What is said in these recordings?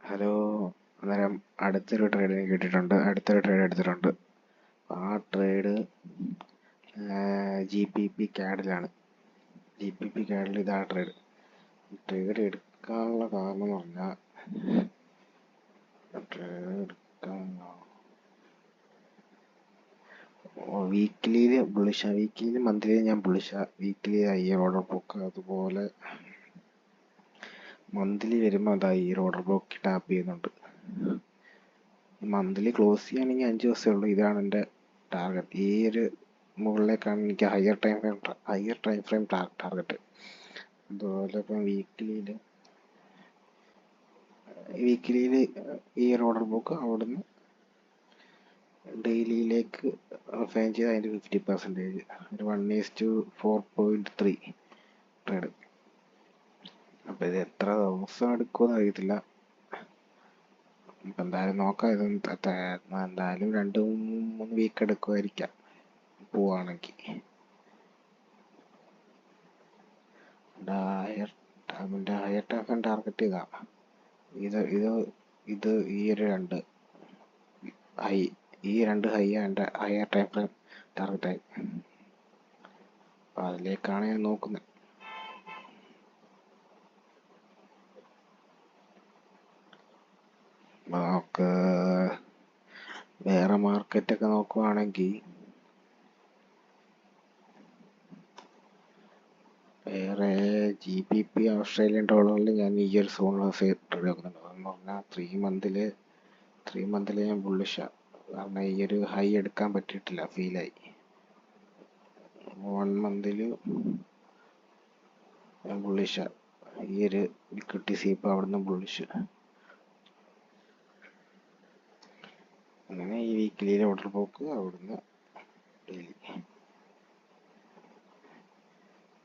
Hello. അന്നേരം അടുത്തൊരു ട്രേഡിനെ കിട്ടിയിട്ടുണ്ട്, അടുത്തൊരു ട്രേഡ് എടുത്തിട്ടുണ്ട്. ആ ട്രേഡ് GPP CAD-ലാണ്. GPP CAD-ൽ ഇതാണ് ട്രേഡ്. ട്രേഡ് എടുക്കാനുള്ള കാരണം എന്ന് പറഞ്ഞാൽ വീക്കിലിയിൽ ബുള്ളിഷ, വീക്കിലിയിൽ മന്ത്ലിയിൽ ഞാൻ ബുള്ളിഷ, വീക്കിലി ഓർഡർ ബുക്ക്. അതുപോലെ മന്ത്ലി വരുമ്പോൾ അതാ ഈ ഓർഡർ ബുക്ക് ടാപ്പ് ചെയ്യുന്നുണ്ട്. മന്ത്ലി ക്ലോസ് ചെയ്യുകയാണെങ്കിൽ 5 ദിവസമേ ഉള്ളൂ. ഇതാണ് എൻ്റെ ടാർഗറ്റ്. ഈ ഒരു മുകളിലേക്കാണ് എനിക്ക് ഹയർ ടൈം ഫ്രെയിം ടാർഗറ്റ്. അതുപോലെ ഇപ്പം വീക്കിലിയിൽ ഈ ഒരു ഓർഡർ ബുക്ക് അവിടുന്ന് ഡെയിലിയിലേക്ക് ഫൈൻ ചെയ്ത് അതിൻ്റെ 50%, ഒരു 1:4.3 ട്രേഡ്. അപ്പം ഇത് എത്ര ദിവസം എടുക്കുമെന്ന് അറിയത്തില്ല. ഇപ്പം എന്തായാലും നോക്കാം. ഇത് എന്തായാലും 2-3 വീക്ക് എടുക്കുമായിരിക്കാം പോവാണെങ്കിൽ. ഹയർ ടൈം ഫ്രെയിം ടാർഗറ്റ് ഇതാണ്. ഇത് ഈ രണ്ട് ഹൈ എൻ്റെ ഹയർ ടൈം ഫ്രെയിം ടാർഗറ്റായി. അപ്പം അതിലേക്കാണ് ഞാൻ നോക്കുന്നത്. നമുക്ക് വേറെ മാർക്കറ്റൊക്കെ നോക്കുവാണെങ്കിൽ വേറെ GBP ഓസ്ട്രേലിയൻ ഡോളറിൽ ഞാൻ ഈ ഒരു സോണിൽ ട്രേഡ് വെക്കുന്നുണ്ട്. അതെന്ന് പറഞ്ഞാൽ 3 മന്തിൽ ഞാൻ ബുള്ളിഷാണ്. കാരണം ഈ ഒരു ഹൈ എടുക്കാൻ പറ്റിയിട്ടില്ല, ഫീലായി. 1 മന്തിൽ ഞാൻ ബുള്ളിഷാണ്. ഈ ഒരു ലിക്വിഡിറ്റി സീപ്പ് അവിടുന്ന് ബുള്ളിഷ്. അങ്ങനെ ഈ വീക്കിലിയിലെ ഓർഡർ ബുക്ക് അവിടുന്ന് ഡെയിലി.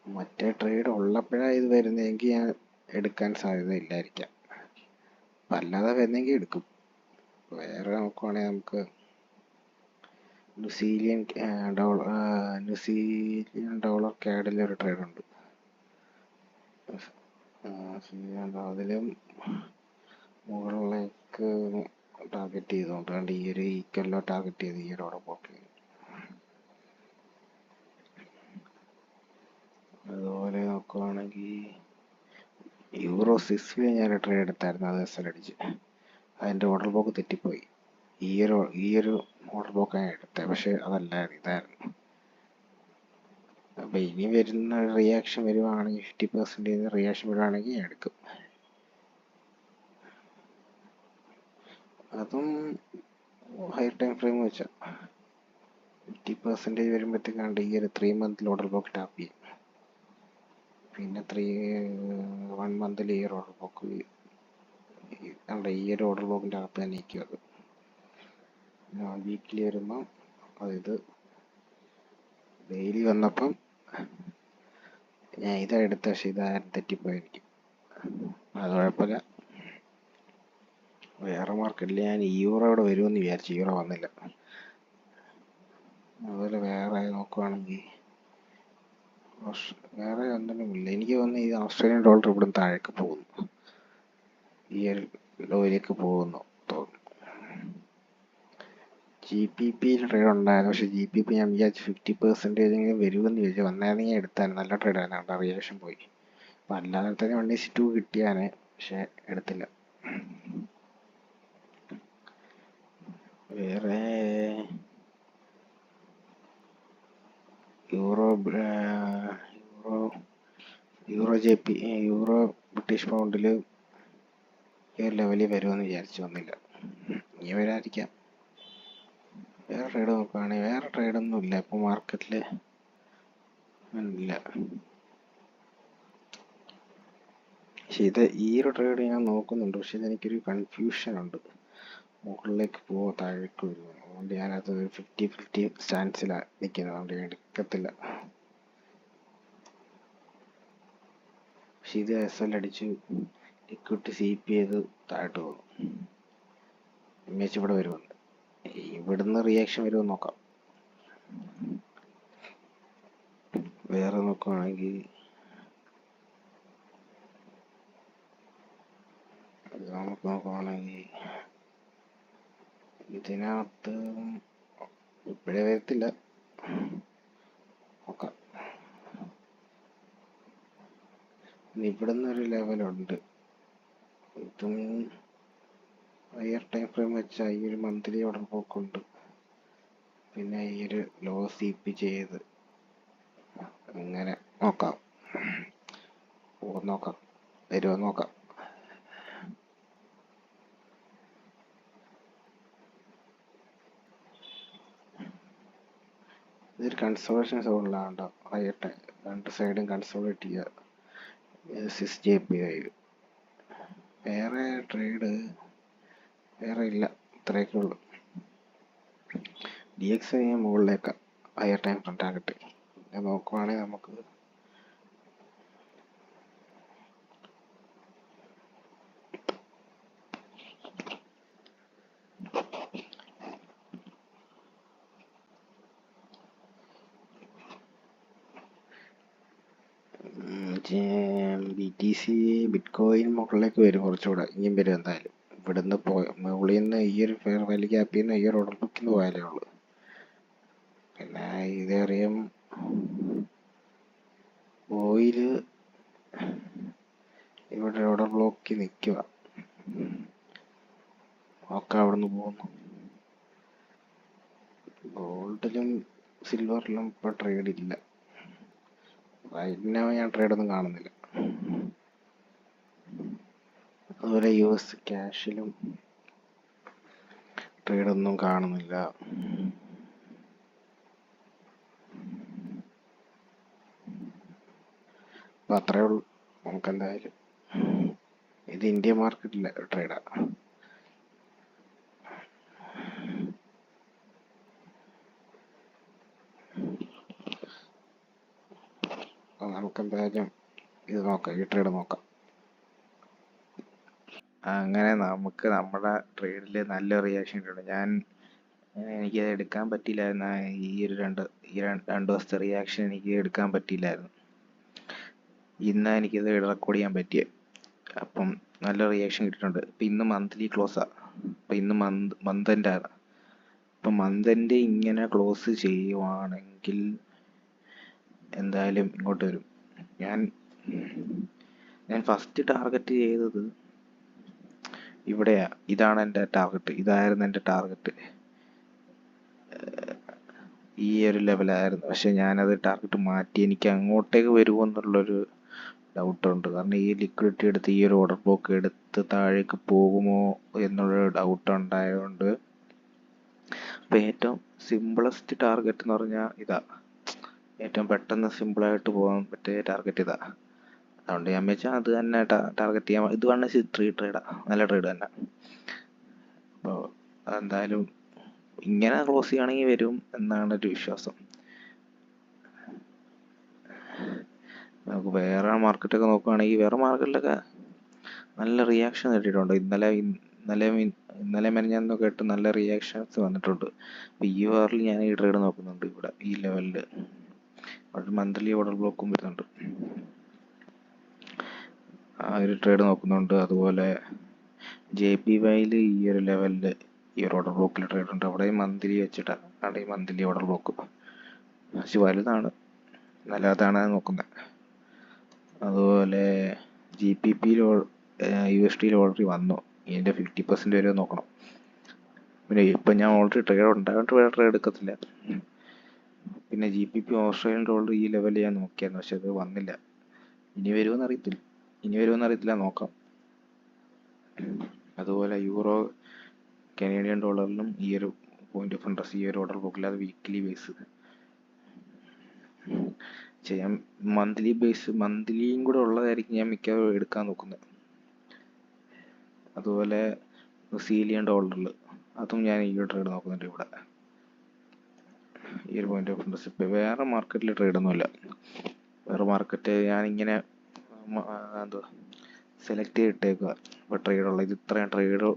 മറ്റേ ട്രേഡ് ഉള്ളപ്പോഴാണ് ഇത് വരുന്നതെങ്കിൽ ഞാൻ എടുക്കാൻ സാധ്യതയില്ലായിരിക്കാം. അല്ലാതെ വരുന്നെങ്കിൽ എടുക്കും. വേറെ നോക്കുവാണെങ്കിൽ നമുക്ക് ന്യൂസീലിയൻ ഡോളർ CAD-ൽ ഒരു ട്രേഡ് ഉണ്ട്. അതിലും മുകളിലേക്ക് ടാർഗറ്റ് ചെയ്തുകൊണ്ട് ഈ ഒരു ഈക്വലോ ടാർഗറ്റ് ചെയ്ത് ഈ ഒരു ഓർഡർ ബുക്ക്. അതുപോലെ നോക്കുവാണെങ്കിൽ യൂറോ 6-ൽ ഞാൻ ട്രേഡ് എടുത്തായിരുന്നു. അത് SL അടിച്ച് അതിൻ്റെ ഓർഡർ ബുക്ക് തെറ്റിപ്പോയി. ഈ ഒരു ഓർഡർ ബുക്കാണ് എടുത്തത്, പക്ഷെ അതല്ലായിരുന്നു, ഇതായിരുന്നു. അപ്പം ഇനി വരുന്ന റിയാക്ഷൻ വരുവാണെങ്കിൽ 50% റിയാക്ഷൻ വരുവാണെങ്കിൽ ഞാൻ എടുക്കും. അതും ഹൈ ടൈം ഫ്രെയിം വെച്ചാൽ 50% വരുമ്പോഴത്തേക്കാണ്ട് ഈ ഒരു 3 മന്തിൽ ഓർഡർ ബുക്ക് ടാപ്പ് ചെയ്യും. പിന്നെ 1 മന്തിൽ ഈ ഒരു ഓർഡർ ബുക്ക് ഈ ഒരു ഓർഡർ ബുക്കിൻ്റെ അകത്ത് തന്നെ നിൽക്കും. അത് വീക്കിലി വരുമ്പം അതായത് ഡെയിലി വന്നപ്പം ഞാൻ ഇതാ എടുത്ത, പക്ഷെ ഇതാരും തെറ്റിപ്പോയിരിക്കും. അത് കുഴപ്പമില്ല. വേറെ മാർക്കറ്റിൽ ഞാൻ യൂറോ ഇവിടെ വരുമെന്ന് വിചാരിച്ചു, യൂറോ വന്നില്ല. അതുപോലെ വേറെ നോക്കുവാണെങ്കിൽ വേറെ ഒന്നിനുമില്ല. എനിക്ക് തോന്നുന്നു ഈ ഓസ്ട്രേലിയൻ ഡോളർ ഇവിടുന്ന് താഴേക്ക് പോകുന്നു, ഈ ഒരു ലോയിലേക്ക് പോകുന്നു തോന്നുന്നു. GPP-യിൽ ട്രേഡ് ഉണ്ടായിരുന്നു, പക്ഷെ GPP ഞാൻ വിചാരിച്ചു 50% വരുമെന്ന് വിചാരിച്ചു. വന്നായിരുന്നെങ്കിൽ എടുത്തായിരുന്നു, നല്ല ട്രേഡ് ആയിരുന്നു. റിയാക്ഷൻ പോയി. അപ്പം അല്ലാതെ തന്നെ 1:2 കിട്ടിയാന്, പക്ഷെ എടുത്തില്ല. വേറെ യൂറോ ബ്രിട്ടീഷ് പൗണ്ടിൽ ഈ ഒരു ലെവലിൽ വരുമെന്ന് വിചാരിച്ചു, വന്നില്ല. ഇനി വരാതിരിക്കാം. വേറെ ട്രേഡ് നോക്കുകയാണെങ്കിൽ വേറെ ട്രേഡൊന്നും ഇല്ല ഇപ്പോൾ മാർക്കറ്റിൽ, ഇല്ല. പക്ഷെ ഈ ഒരു ട്രേഡ് ഞാൻ നോക്കുന്നുണ്ട്, പക്ഷെ ഇതെനിക്കൊരു കൺഫ്യൂഷൻ ഉണ്ട്. മുകളിലേക്ക് പോവോ താഴേക്ക് വരുമോ? അതുകൊണ്ട് ഞാനത് 50-50 സ്റ്റാൻസിലാണ് നിൽക്കുന്നത്. അതുകൊണ്ട് ഞാൻ എടുക്കത്തില്ല. പക്ഷെ ഇത് SL അടിച്ച് ലിക്വിഡിറ്റി സീപ്പ് ചെയ്ത് താഴോട്ട് പോകും. ഇമേജ് ഇവിടെ വരുമെന്ന്, ഇവിടുന്ന് റിയാക്ഷൻ വരുമെന്ന് നോക്കാം. വേറെ നോക്കുകയാണെങ്കിൽ ഇത് നമുക്ക് നോക്കുവാണെങ്കിൽ ഇതിനകത്ത് ഇപ്പോഴേ വരത്തില്ല, നോക്കാം. ഇവിടുന്ന് ഒരു ലെവലുണ്ട്. ഇതും ഹയർ ടൈം ഫ്രെയിം വെച്ചാൽ ഈ ഒരു മന്ത്ലി ഓർഡർ പോക്കുണ്ട്. പിന്നെ ഈ ഒരു ലോ CP ചെയ്ത് അങ്ങനെ നോക്കാം. നോക്കാം, വരുമോ നോക്കാം. ഇതൊരു കൺസോളേഷൻ സോണിലാണ്ടോ, ഹയർ ടൈം രണ്ട് സൈഡും കൺസോളേറ്റ് ചെയ്യുക. 6 JPI. വേറെ ട്രേഡ് വേറെ ഇല്ല, ഇത്രയൊക്കെ ഉള്ളു. DXY മുകളിലേക്ക് ഹയർ ടൈം ഫ്രണ്ട് ആകട്ടെ. പിന്നെ നോക്കുവാണെങ്കിൽ നമുക്ക് BTC ബിറ്റ്കോയിൻ മുകളിലേക്ക് വരും, കുറച്ചുകൂടെ ഇനിയും വരും എന്തായാലും. ഇവിടുന്ന് മുകളിൽ നിന്ന് ഈ ഒരു ഫെയർ വാല്യൂ ഗ്യാപ്പിൽ നിന്ന് ഈ ഒരു ഓർഡർ ബുക്കിൽ പോയാലേ ഉള്ളൂ. പിന്നെ ഇതറിയാം ഓയില് ഇവിടെ ഓർഡർ ബ്ലോക്കിൽ നിൽക്കുക, ഒക്കെ അവിടെ നിന്ന് പോകുന്നു. ഗോൾഡിലും സിൽവറിലും ഇപ്പോൾ ട്രേഡ് ഇല്ല, റൈറ്റ് നൗ ഞാൻ ട്രേഡൊന്നും കാണുന്നില്ല. അതുപോലെ US ക്യാഷിലും ട്രേഡൊന്നും കാണുന്നില്ല. അപ്പം അത്രേ ഉള്ളൂ. നമുക്ക് എന്തായാലും ഇത് ഇന്ത്യ മാർക്കറ്റിലെ ട്രേഡാണ്. നമുക്ക് എന്തായാലും ഇത് നോക്കാം, ഈ ട്രേഡ് നോക്കാം. അങ്ങനെ നമുക്ക് നമ്മുടെ ട്രേഡിൽ നല്ല റിയാക്ഷൻ കിട്ടും. എനിക്കത് എടുക്കാൻ പറ്റിയില്ലായിരുന്നു. ഈ രണ്ട് ദിവസത്തെ റിയാക്ഷൻ എനിക്ക് എടുക്കാൻ പറ്റിയില്ലായിരുന്നു. ഇന്ന് എനിക്കിത് റെക്കോർഡ് ചെയ്യാൻ പറ്റിയത്. അപ്പം നല്ല റിയാക്ഷൻ കിട്ടിയിട്ടുണ്ട്. ഇപ്പം ഇന്ന് മന്ത്ലി ക്ലോസാണ്. അപ്പം ഇന്ന് മന്ത് എൻഡ് ആണ്. അപ്പം മന്ത് എൻഡ് ഇങ്ങനെ ക്ലോസ് ചെയ്യുവാണെങ്കിൽ എന്തായാലും ഇങ്ങോട്ട് വരും. ഞാൻ ഫസ്റ്റ് ടാർഗറ്റ് ചെയ്തത് ഇവിടെയാ. ഇതാണ് എൻ്റെ ടാർഗറ്റ്, ഇതായിരുന്നു എൻ്റെ ടാർഗറ്റ്. ഈ ഒരു ലെവലായിരുന്നു. പക്ഷെ ഞാനത് ടാർഗറ്റ് മാറ്റി. എനിക്ക് അങ്ങോട്ടേക്ക് വരുമോ എന്നുള്ളൊരു ഡൗട്ടുണ്ട്. കാരണം ഈ ലിക്വിഡിറ്റി എടുത്ത് ഈ ഒരു ഓർഡർ ബ്ലോക്ക് എടുത്ത് താഴേക്ക് പോകുമോ എന്നുള്ളൊരു ഡൗട്ട് ഉണ്ടായതുകൊണ്ട് അപ്പം ഏറ്റവും സിമ്പിളസ്റ്റ് ടാർഗറ്റ് എന്ന് പറഞ്ഞാൽ ഇതാ. ഏറ്റവും പെട്ടെന്ന് സിമ്പിളായിട്ട് പോകാൻ പറ്റിയ ടാർഗറ്റ് ഇതാ. അതുകൊണ്ട് ഞാൻ വെച്ചാൽ അത് തന്നെ ടാർഗറ്റ് ചെയ്യാൻ. ഇത് 1/3 ട്രേഡാണ്, നല്ല ട്രേഡ് തന്നെ. അപ്പോൾ അതെന്തായാലും ഇങ്ങനെ ക്ലോസ് ചെയ്യുകയാണെങ്കിൽ വരും എന്നാണ് ഒരു വിശ്വാസം. നമുക്ക് വേറെ മാർക്കറ്റൊക്കെ നോക്കുകയാണെങ്കിൽ വേറെ മാർക്കറ്റിലൊക്കെ നല്ല റിയാക്ഷൻ കിട്ടിയിട്ടുണ്ട്. ഇന്നലെ മെനഞ്ഞാന്നൊക്കെ ആയിട്ട് നല്ല റിയാക്ഷൻസ് വന്നിട്ടുണ്ട്. അപ്പോൾ ഈ വാറിൽ ഞാൻ ഈ ട്രേഡ് നോക്കുന്നുണ്ട്. ഇവിടെ ഈ ലെവലിൽ അവിടെ മന്ത്ലി ഓർഡർ ബ്ലോക്കും വരുന്നുണ്ട്, ആ ഒരു ട്രേഡ് നോക്കുന്നുണ്ട്. അതുപോലെ JPYയിൽ ഈ ഒരു ലെവലിൽ ഈ ഒരു ഓർഡർ ബ്ലോക്കിൽ ട്രേഡ് ഉണ്ട്. അവിടെ മന്ത്ലി വെച്ചിട്ടാണ്, അവിടെ ഈ മന്ത്ലി ഓർഡർ ബ്ലോക്ക് പക്ഷെ വലുതാണ്, നല്ലതാണ് നോക്കുന്നത്. അതുപോലെ GPPയിൽ USDയിൽ ഓൾറെഡി വന്നു. ഇതിൻ്റെ 50% വരെ നോക്കണം. പിന്നെ ഇപ്പം ഞാൻ ഓൾറെഡി ട്രേഡ് ഉണ്ടായിട്ട് വേറെ ട്രേഡ് എടുക്കത്തില്ല. പിന്നെ GPP ഓസ്ട്രേലിയൻ ഡോളർ ഈ ലെവലിൽ ഞാൻ നോക്കിയായിരുന്നു, പക്ഷെ അത് വന്നില്ല. ഇനി വരുമെന്ന് അറിയത്തില്ല, നോക്കാം. അതുപോലെ യൂറോ കനേഡിയൻ ഡോളറിലും ഈ ഒരു പോയിന്റ് ഓഫ് ഇൻട്രസ്റ്റ്, ഈ ഒരു ഓർഡർ ബ്ലോക്കിൽ അത് വീക്ക്ലി ബേസ് ചെയ്യാം. മന്ത്ലിയും കൂടെ ഉള്ളതായിരിക്കും ഞാൻ മിക്കവാറും എടുക്കാൻ നോക്കുന്നത്. അതുപോലെ ബ്രസീലിയൻ ഡോളറിൽ അതും ഞാൻ ഈ ഒരു ട്രേഡ് നോക്കുന്നുണ്ട്. ഇവിടെ ഈ ഒരു പോയിന്റ് ഓഫ് ഇൻട്രസ്റ്റ്. ഇപ്പം വേറെ മാർക്കറ്റിൽ ട്രേഡൊന്നുമില്ല. വേറെ മാർക്കറ്റ് ഞാനിങ്ങനെ സെലക്ട് ചെയ്തിട്ടേക്കുക. ഇപ്പോൾ ട്രേഡുള്ളത് ഇത്, ഇത്രയും ട്രേഡ്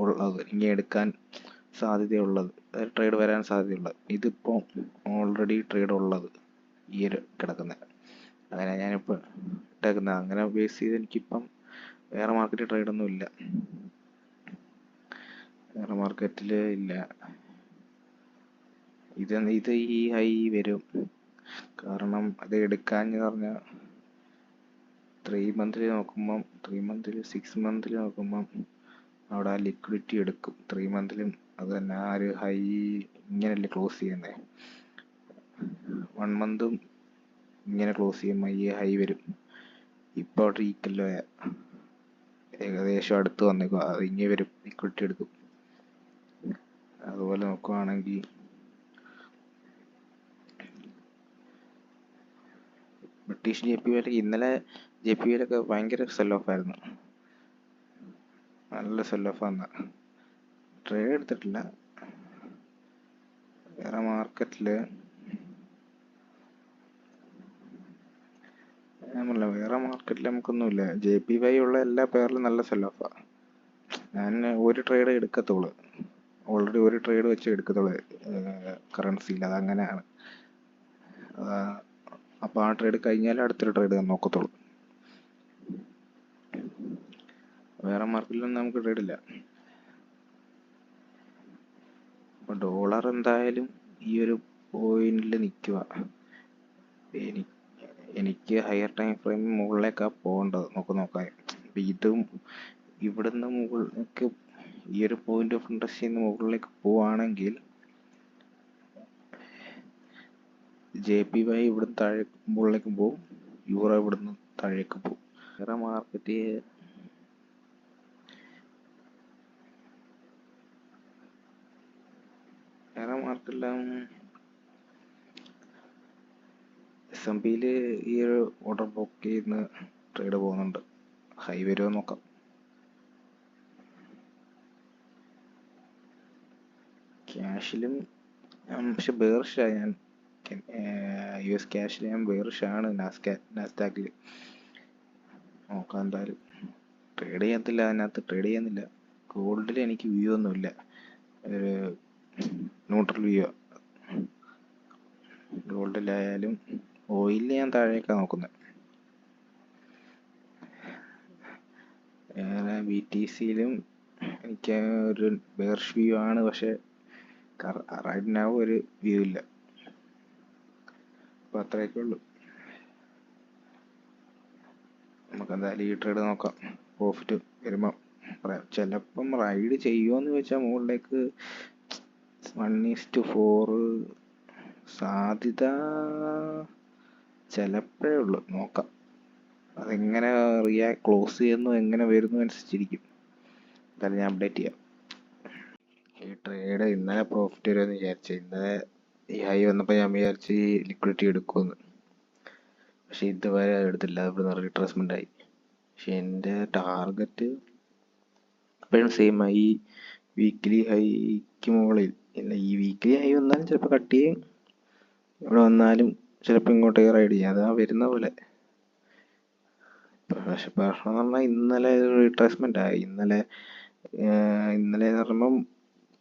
ഉള്ളത്, ഇനി എടുക്കാൻ സാധ്യതയുള്ളത്, ട്രേഡ് വരാൻ സാധ്യതയുള്ളത്. ഇതിപ്പോൾ ഓൾറെഡി ട്രേഡ് ഉള്ളത് ഈ ഒരു കിടക്കുന്നത്, അങ്ങനെ ഞാനിപ്പോൾ ഇട്ടേക്കുന്നത്. അങ്ങനെ ബേസ് ചെയ്ത് എനിക്കിപ്പം വേറെ മാർക്കറ്റ് ട്രേഡ് ഒന്നും ഇല്ല, വേറെ മാർക്കറ്റിൽ ഇല്ല. ഇത് ഈ ഹൈ വരും, കാരണം അത് എടുക്കാന്ന് പറഞ്ഞാൽ 3 നോക്കുമ്പം 6 നോക്കുമ്പം അവിടെ ആ ലിക്വിഡിറ്റി എടുക്കും. 3 അത് തന്നെ ആ ഒരു ഹൈ ഇങ്ങനെയല്ലേ ക്ലോസ് ചെയ്യുന്നത്. 1 ഇങ്ങനെ ക്ലോസ് ചെയ്യുമ്പോൾ ഈ ഹൈ വരും. ഇപ്പോൾ അവിടെ ഈക്കല്ലോ ഏകദേശം അടുത്ത് വന്നേക്കും, അത് ഇങ്ങനെ വരും, ലിക്വിഡിറ്റി എടുക്കും. അതുപോലെ നോക്കുവാണെങ്കിൽ ബ്രിട്ടീഷ് JPY ഇന്നലെ JPY ഭയങ്കര സെൽ ഓഫ് ആയിരുന്നു, നല്ല സെൽ ഓഫ് ആണ്. ട്രേഡ് എടുത്തിട്ടില്ല. വേറെ മാർക്കറ്റിൽ വേറെ മാർക്കറ്റിൽ നമുക്കൊന്നുമില്ല. JPY ഉള്ള എല്ലാ പേരിലും നല്ല സെൽ ഓഫാണ്. ഞാൻ ഒരു ട്രേഡ് എടുക്കത്തുള്ളൂ, ഓൾറെഡി ഒരു ട്രേഡ് വെച്ച് എടുക്കത്തുള്ളൂ കറൻസിയിൽ, അതങ്ങനെയാണ്. അപ്പോൾ ആ ട്രേഡ് കഴിഞ്ഞാൽ അടുത്തൊരു ട്രേഡ് നോക്കത്തുള്ളൂ. വേറെ മാർക്കറ്റിലൊന്നും നമുക്ക് ട്രേഡ് ഇല്ല. അപ്പോൾ ഡോളർ എന്തായാലും ഈ ഒരു പോയിന്റിൽ നിൽക്കുക. എനിക്ക് ഹയർ ടൈം ഫ്രെയിം മുകളിലേക്കാണ് പോകേണ്ടത്. നോക്കാൻ അപ്പം ഇതും ഇവിടുന്ന് മുകളിലേക്ക് ഈ ഒരു പോയിന്റ് ഓഫ് ഇൻട്രസ്റ്റിൽ നിന്ന് മുകളിലേക്ക് പോവുകയാണെങ്കിൽ JPY ഇവിടുന്ന് താഴെ മുകളിലേക്ക് പോകും, യൂറോ ഇവിടുന്ന് താഴേക്ക് പോകും. വേറെ മാർക്കറ്റെല്ലാം S&P ഈ ഒരു ഓർഡർ ബ്ലോക്ക് ചെയ്യുന്ന ട്രേഡ് പോകുന്നുണ്ട്. ഹൈ വരുമോ നോക്കാം. ക്യാഷിലും പക്ഷെ ബേറിഷാണ് ഞാൻ, US ക്യാഷിൽ ഞാൻ ബേറിഷാണ്. നാസ്ഡാക്കിൽ നോക്കാം. എന്തായാലും ട്രേഡ് ചെയ്യത്തില്ല, അതിനകത്ത് ട്രേഡ് ചെയ്യുന്നില്ല. ഗോൾഡിൽ എനിക്ക് വ്യൂ ഒന്നുമില്ല, ഒരു ന്യൂട്രൽ വ്യൂ. ഗോൾഡിലായാലും ഓയിലിൽ ഞാൻ താഴേക്കാണ് നോക്കുന്നത്. വേറെ BTCയിലും എനിക്ക് ഒരു ബേർഷ് വ്യൂ ആണ്, പക്ഷെ റൈറ്റ് നൗ ഒരു വ്യൂ ഇല്ല. അപ്പോൾ അത്രയൊക്കെ ഉള്ളൂ. നമുക്ക് എന്തായാലും ഈ ട്രേഡ് നോക്കാം, പ്രോഫിറ്റ് വരുമ്പം പറയാം. ചിലപ്പം റൈഡ് ചെയ്യുമോയെന്ന് ചോദിച്ചാൽ മുകളിലേക്ക് 1:4 സാധ്യത ചിലപ്പോഴേ ഉള്ളൂ, നോക്കാം. അതെങ്ങനെ ക്ലോസ് ചെയ്യുന്നു, എങ്ങനെ വരുന്നു അനുസരിച്ചിരിക്കും. എന്തായാലും ഞാൻ അപ്ഡേറ്റ് ചെയ്യാം. ഈ ട്രേഡ് ഇന്നലെ പ്രോഫിറ്റ് വരുമെന്ന് വിചാരിച്ചു. ഇന്നലെ ഈ ഹൈ വന്നപ്പോൾ ഞാൻ വിചാരിച്ച് ലിക്വിഡിറ്റി എടുക്കുമെന്ന്, പക്ഷെ ഇതുവരെ എടുത്തില്ല. ഇവിടുന്ന് റീട്രേസ്മെൻ്റ് ആയി. പക്ഷെ എൻ്റെ ടാർഗറ്റ് ഇപ്പോഴും സെയിം, ഈ വീക്ക്ലി ഹൈക്ക് മുകളിൽ ഇല്ല. ഈ വീക്ക്ലി ഹൈ വന്നാലും ചിലപ്പോൾ കട്ട് ചെയ്യും, ഇവിടെ വന്നാലും ചിലപ്പോൾ ഇങ്ങോട്ടേക്ക് റൈഡ് ചെയ്യും, അതാ വരുന്ന പോലെ. പക്ഷെ പ്രശ്നം എന്ന് പറഞ്ഞാൽ ഇന്നലെ റീട്രേസ്മെൻ്റ് ആയി. ഇന്നലെ എന്ന് പറയുമ്പം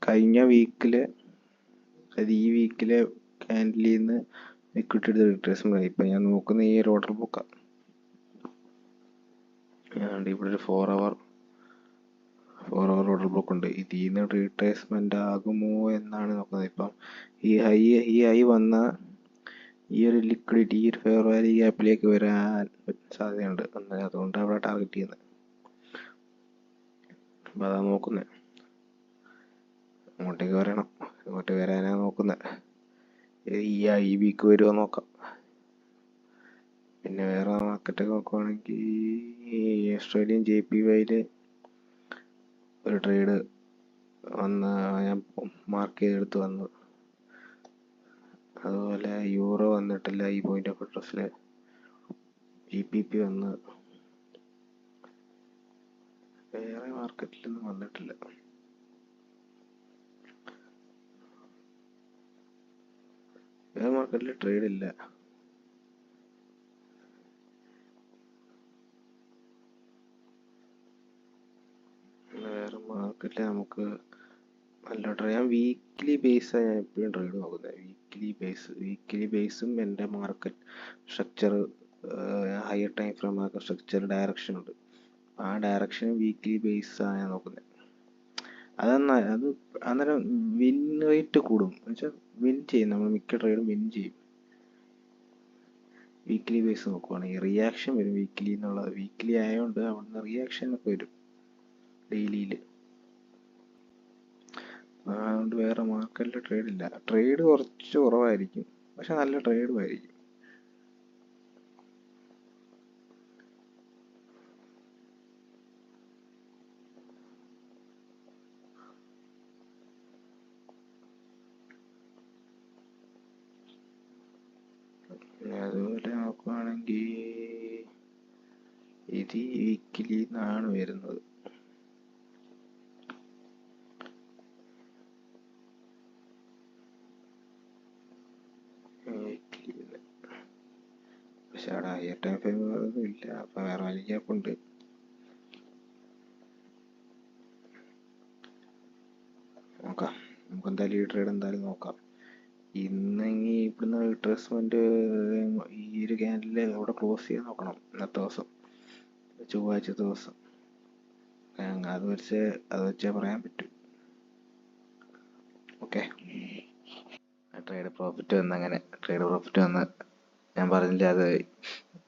കഴിഞ്ഞ വീക്കിൽ, അതായത് ഈ വീക്കിലെ ക്യാൻഡിലിൽ നിന്ന് ലിക്വിഡിറ്റി എടുത്ത് റീട്രേസ്മെൻ്റ് ആയി. ഇപ്പം ഞാൻ നോക്കുന്ന ഈ ഒരു ഓർഡർ ബുക്കാണ്. ഇവിടെ ഒരു 4 hour ഓർഡർ ബ്ലോക്ക് ഉണ്ട്. ഇതിൽ നിന്ന് റീട്രേസ്മെൻ്റ് ആകുമോ എന്നാണ് നോക്കുന്നത്. ഇപ്പം ഈ ഹൈ വന്ന ഈ ഒരു ലിക്വിഡിറ്റി ഈ ഒരു ഫെയർ വാല്യൂ ഗ്യാപ്പിലേക്ക് വരാൻ സാധ്യതയുണ്ട്. അതുകൊണ്ട് അവിടെ ടാർഗറ്റ് ചെയ്യുന്നത്. അപ്പം അതാണ് നോക്കുന്നത്. അങ്ങോട്ടേക്ക് വരണം, ഇങ്ങോട്ട് വരാനാണ് നോക്കുന്നത്. ഈ വീക്ക് വരുമോ നോക്കാം. പിന്നെ വേറെ മാർക്കറ്റൊക്കെ നോക്കുവാണെങ്കിൽ ഓസ്ട്രേലിയൻ JPYയിൽ ഒരു ട്രേഡ് വന്ന് ഞാൻ മാർക്ക് ചെയ്തെടുത്ത് വന്നു. അതുപോലെ യൂറോ വന്നിട്ടില്ല, ഈ പോയിന്റ് ഓഫ് ഇൻട്രസ്റ്റിൽ GBP വന്ന്. വേറെ മാർക്കറ്റിലൊന്നും വന്നിട്ടില്ല. വേറെ മാർക്കറ്റിൽ ട്രേഡ് ഇല്ല. വേറെ മാർക്കറ്റിൽ നമുക്ക് നല്ല ട്രേഡ്, ഞാൻ വീക്ക്ലി ബേസാണ് ഞാൻ എപ്പോഴും ട്രേഡ് നോക്കുന്നത്. വീക്ക്ലി ബേസും എൻ്റെ market structure, higher time frame market structure direction ഉണ്ട്. ആ ഡയറക്ഷൻ വീക്ക്ലി ബേസ് ആണ് ഞാൻ നോക്കുന്നത്. അതെന്നാ അത് അന്നേരം വിൻ റേറ്റ് കൂടും എന്നുവെച്ചാൽ വിൻ ചെയ്യും, നമ്മൾ മിക്ക ട്രേഡും വിൻ ചെയ്യും. വീക്ക്ലി ബേസ് നോക്കുവാണെങ്കിൽ റിയാക്ഷൻ വരും വീക്ക്ലി എന്നുള്ളത്. വീക്ക്ലി ആയതുകൊണ്ട് അവിടുന്ന് റിയാക്ഷൻ ഒക്കെ വരും ഡെയിലിയിൽ. അതുകൊണ്ട് വേറെ മാർക്കറ്റിൽ ട്രേഡ് ഇല്ല. ട്രേഡ് കുറച്ച് കുറവായിരിക്കും, പക്ഷെ നല്ല ട്രേഡും ആയിരിക്കും. അതുപോലെ നോക്കുവാണെങ്കിൽ ഇത് വീക്കിലി നിന്നാണ് വരുന്നത്. പക്ഷെ അവിടെ ഹയർ ടൈം ഫ്രെയിം ഒന്നും ഇല്ല, അപ്പൊ വേറെ വലിയ ഗ്യാപ്പ് ഉണ്ട്. നോക്കാം, നമുക്ക് എന്തായാലും ഈ ട്രേഡ് എന്തായാലും നോക്കാം. ഇന്നെങ്കിൽ ഇവിടുന്ന് റിട്രേസ്മെന്റ് ഈ ഒരു ക്യാൻഡിൽ അവിടെ ക്ലോസ് ചെയ്യാൻ നോക്കണം ഇന്നത്തെ ദിവസം, ചൊവ്വാഴ്ച ദിവസം. അത് വെച്ചേ പറയാൻ പറ്റും. ഓക്കെ, ട്രേഡ് പ്രോഫിറ്റ് വന്ന് അങ്ങനെ ട്രേഡ് പ്രോഫിറ്റ് വന്ന് ഞാൻ പറഞ്ഞില്ല, അത്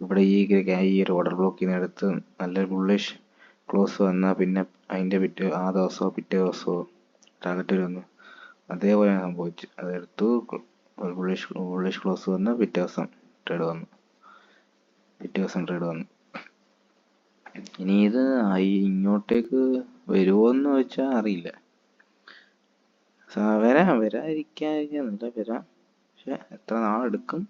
ഇവിടെ ഈ ഒരു ഓർഡർ ബ്ലോക്ക് ചെയ്യുന്നിടത്ത് നല്ലൊരു ബുള്ളിഷ് ക്ലോസ് വന്നാൽ പിന്നെ അതിൻ്റെ ആ ദിവസമോ പിറ്റേ ദിവസമോ ടാർഗറ്റ് വന്നു. അതേപോലെ സംഭവിച്ചു. അതെടുത്തു, ബുള്ളിഷ് ക്ലോസ് വന്ന് പിറ്റേ ദിവസം ട്രേഡ് വന്നു. ഇനി ഇത് ഇങ്ങോട്ടേക്ക് വരുമോന്ന് വെച്ചാൽ അറിയില്ല. വരാതിരിക്കാതിരിക്കുന്നില്ല, വരാം. പക്ഷെ എത്ര നാളെടുക്കും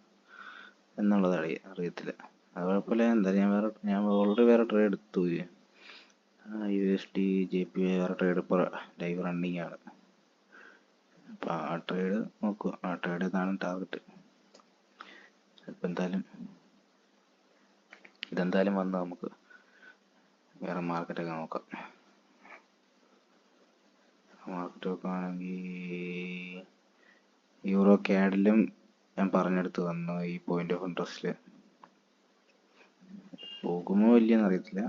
എന്നുള്ളത് അറിയത്തില്ല. അത് കുഴപ്പമില്ല. എന്തായാലും ഞാൻ ഓൾറെഡി വേറെ ട്രേഡ് എടുത്തു. USD JPY വേറെ ട്രേഡ് ഇപ്പോൾ ലൈവ് റണ്ണിങ് ആണ്. അപ്പം ആ ട്രേഡ് നോക്കുക. ആ ട്രേഡ് ഇതാണ് ടാർഗറ്റ്. ഇപ്പം ഇതെന്തായാലും വന്ന് നമുക്ക് വേറെ മാർക്കറ്റൊക്കെ നോക്കാം. മാർക്കറ്റ് നോക്കുകയാണെങ്കിൽ യൂറോ ക്യാഡിലും ഞാൻ പറഞ്ഞെടുത്ത് വന്നു. ഈ പോയിന്റ് ഓഫ് ഇൻട്രസ്റ്റിൽ പോകുമോ ഇല്ലയെന്ന് അറിയത്തില്ല,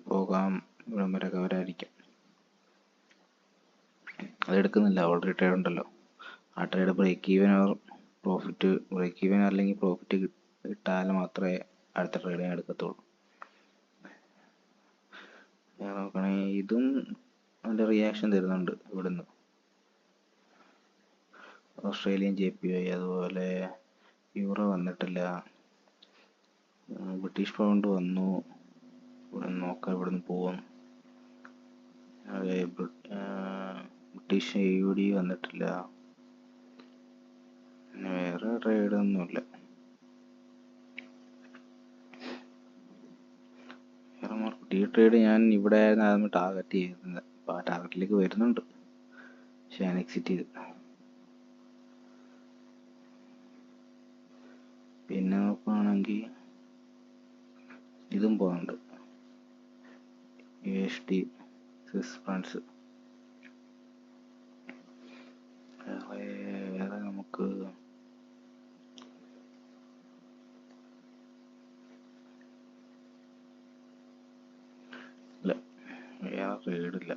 പോകാം, ഇവിടം വരെയൊക്കെ വരായിരിക്കും. അതെടുക്കുന്നില്ല, ഓൾറെഡി ട്രേഡ് ഉണ്ടല്ലോ. ആ ട്രേഡ് ബ്രേക്ക് ഈവൻ അല്ലെങ്കിൽ പ്രോഫിറ്റ് കിട്ടാൽ മാത്രമേ അടുത്ത ട്രേഡ് ഞാൻ എടുക്കത്തുള്ളൂ. നോക്കണമെങ്കിൽ ഇതും അതിൻ്റെ റിയാക്ഷൻ തരുന്നുണ്ട് ഇവിടുന്ന്. ഓസ്ട്രേലിയൻ JPY, അതുപോലെ യൂറോ വന്നിട്ടില്ല. ബ്രിട്ടീഷ് പൗണ്ട് വന്നു. ഇവിടെ നോക്കാം ഇവിടുന്ന് പോകും. ബ്രിട്ടീഷ് AUD വന്നിട്ടില്ല. പിന്നെ വേറെ ട്രേഡ് ഒന്നുമില്ല. ഈ ട്രേഡ് ഞാൻ ഇവിടെ ആയിരുന്നു ടാർഗറ്റ് ചെയ്യുന്നത്. അപ്പോൾ ആ ടാർഗറ്റിലേക്ക് വരുന്നുണ്ട്, പക്ഷെ ഞാൻ എക്സിറ്റ് ചെയ്തു. പിന്നെ നോക്കുകയാണെങ്കിൽ ഇതും പോകുന്നുണ്ട്, USD സ്വിസ് ഫ്രാൻസ്. വേറെ നമുക്ക് ഇല്ല, വേറെ ട്രേഡില്ല.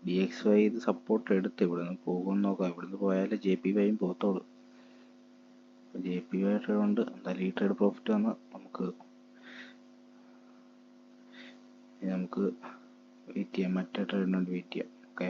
DXY ഇത് സപ്പോർട്ട് എടുത്ത് ഇവിടുന്ന് പോകുമെന്ന് നോക്കാം. ഇവിടുന്ന് പോയാലേ JPYയും പോകത്തുള്ളൂ. JPY ട്രേഡ് ഉണ്ട്. എന്തായാലും ഈ ട്രേഡ് പ്രോഫിറ്റ് വന്ന് നമുക്ക് വെയിറ്റ് ചെയ്യാം, മറ്റേ ട്രേഡിന് വേണ്ടി വെയിറ്റ് ചെയ്യാം. ഓക്കെ.